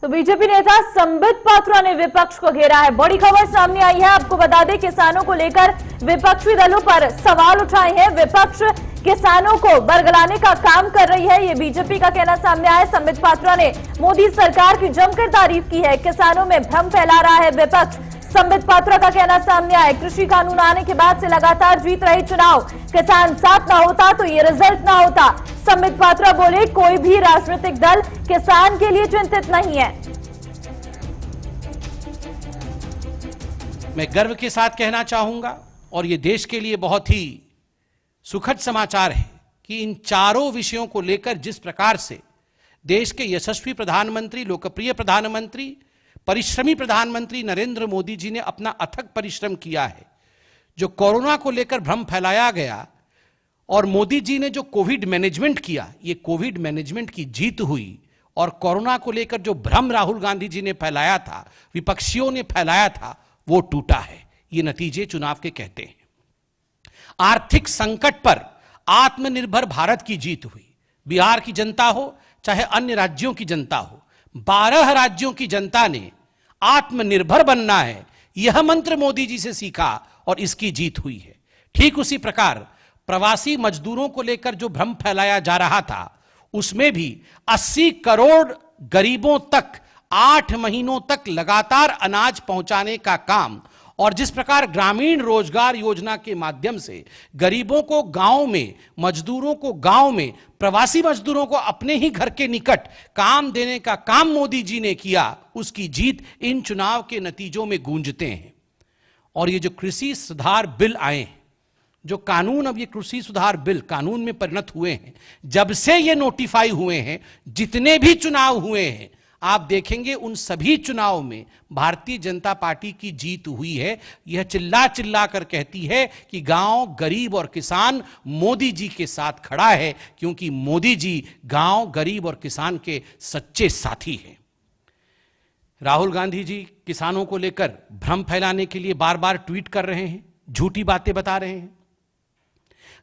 तो बीजेपी नेता संबित पात्रा ने विपक्ष को घेरा है। बड़ी खबर सामने आई है। आपको बता दें, किसानों को लेकर विपक्षी दलों पर सवाल उठाए हैं। विपक्ष किसानों को बरगलाने का काम कर रही है, ये बीजेपी का कहना सामने आया। संबित पात्रा ने मोदी सरकार की जमकर तारीफ की है। किसानों में भ्रम फैला रहा है विपक्ष, संबित पात्रा का कहना सामने आया। कृषि कानून आने के बाद से लगातार जीत रही चुनाव, किसान साथ ना होता तो ये रिजल्ट ना होता। संबित पात्रा बोले, कोई भी राजनीतिक दल किसान के लिए चिंतित नहीं है। मैं गर्व के साथ कहना चाहूंगा, और ये देश के लिए बहुत ही सुखद समाचार है कि इन चारों विषयों को लेकर जिस प्रकार से देश के यशस्वी प्रधानमंत्री, लोकप्रिय प्रधानमंत्री, परिश्रमी प्रधानमंत्री नरेंद्र मोदी जी ने अपना अथक परिश्रम किया है। जो कोरोना को लेकर भ्रम फैलाया गया और मोदी जी ने जो कोविड मैनेजमेंट किया, ये कोविड मैनेजमेंट की जीत हुई। और कोरोना को लेकर जो भ्रम राहुल गांधी जी ने फैलाया था, विपक्षियों ने फैलाया था, वो टूटा है। ये नतीजे चुनाव के कहते हैं। आर्थिक संकट पर आत्मनिर्भर भारत की जीत हुई। बिहार की जनता हो चाहे अन्य राज्यों की जनता हो, 12 राज्यों की जनता ने आत्मनिर्भर बनना है, यह मंत्र मोदी जी से सीखा और इसकी जीत हुई है। ठीक उसी प्रकार प्रवासी मजदूरों को लेकर जो भ्रम फैलाया जा रहा था, उसमें भी 80 करोड़ गरीबों तक 8 महीनों तक लगातार अनाज पहुंचाने का काम, और जिस प्रकार ग्रामीण रोजगार योजना के माध्यम से गरीबों को गांव में, मजदूरों को गांव में, प्रवासी मजदूरों को अपने ही घर के निकट काम देने का काम मोदी जी ने किया, उसकी जीत इन चुनाव के नतीजों में गूंजते हैं। और ये जो कृषि सुधार बिल आए हैं, जो कानून, अब ये कृषि सुधार बिल कानून में परिणत हुए हैं, जब से ये नोटिफाई हुए हैं, जितने भी चुनाव हुए हैं, आप देखेंगे उन सभी चुनाव में भारतीय जनता पार्टी की जीत हुई है। यह चिल्ला चिल्ला कर कहती है कि गांव, गरीब और किसान मोदी जी के साथ खड़ा है, क्योंकि मोदी जी गांव, गरीब और किसान के सच्चे साथी हैं। राहुल गांधी जी किसानों को लेकर भ्रम फैलाने के लिए बार बार ट्वीट कर रहे हैं, झूठी बातें बता रहे हैं।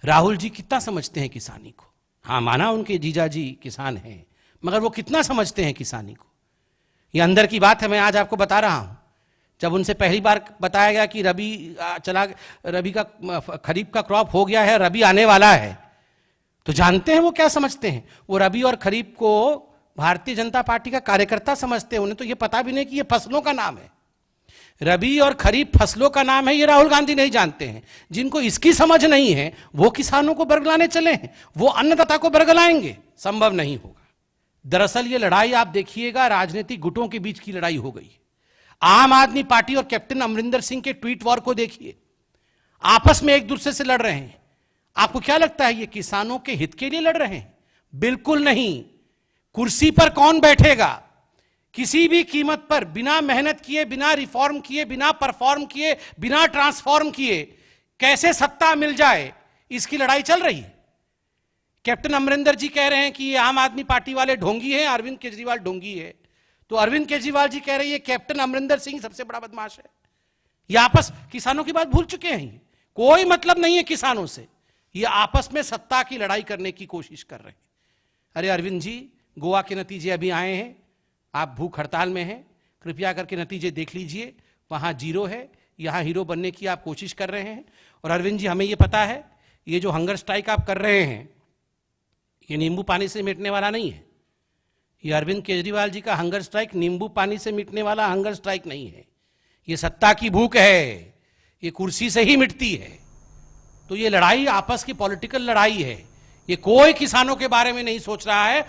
राहुल जी कितना समझते हैं किसानी को? हाँ, माना उनके जीजा जी किसान हैं, मगर वो कितना समझते हैं किसानी को? ये अंदर की बात है, मैं आज आपको बता रहा हूं। जब उनसे पहली बार बताया गया कि रबी का खरीफ का क्रॉप हो गया है, रबी आने वाला है, तो जानते हैं वो क्या समझते हैं? वो रबी और खरीफ को भारतीय जनता पार्टी का कार्यकर्ता समझते हैं। उन्हें तो ये पता भी नहीं कि ये फसलों का नाम है। रबी और खरीफ फसलों का नाम है, ये राहुल गांधी नहीं जानते हैं। जिनको इसकी समझ नहीं है, वो किसानों को बरगलाने चले हैं, वो अन्नदाता को बरगलाएंगे, संभव नहीं होगा। दरअसल ये लड़ाई आप देखिएगा, राजनीतिक गुटों के बीच की लड़ाई हो गई। आम आदमी पार्टी और कैप्टन अमरिंदर सिंह के ट्वीट वॉर को देखिए, आपस में एक दूसरे से लड़ रहे हैं। आपको क्या लगता है ये किसानों के हित के लिए लड़ रहे हैं? बिल्कुल नहीं। कुर्सी पर कौन बैठेगा, किसी भी कीमत पर, बिना मेहनत किए, बिना रिफॉर्म किए, बिना परफॉर्म किए, बिना ट्रांसफॉर्म किए कैसे सत्ता मिल जाए, इसकी लड़ाई चल रही है। कैप्टन अमरिंदर जी कह रहे हैं कि ये आम आदमी पार्टी वाले ढोंगी हैं, अरविंद केजरीवाल ढोंगी है। तो अरविंद केजरीवाल जी कह रहे हैं कैप्टन अमरिंदर सिंह सबसे बड़ा बदमाश है। ये आपस किसानों की बात भूल चुके हैं। कोई मतलब नहीं है किसानों से, ये आपस में सत्ता की लड़ाई करने की कोशिश कर रहे हैं। अरे अरविंद जी, गोवा के नतीजे अभी आए हैं, आप भूख हड़ताल में हैं, कृपया करके नतीजे देख लीजिए। वहां 0 है, यहां हीरो बनने की आप कोशिश कर रहे हैं। और अरविंद जी, हमें ये पता है, ये जो हंगर स्ट्राइक आप कर रहे हैं, ये नींबू पानी से मिटने वाला नहीं है। ये अरविंद केजरीवाल जी का हंगर स्ट्राइक नींबू पानी से मिटने वाला हंगर स्ट्राइक नहीं है। ये सत्ता की भूख है, ये कुर्सी से ही मिटती है। तो ये लड़ाई आपस की पॉलिटिकल लड़ाई है। ये कोई किसानों के बारे में नहीं सोच रहा है।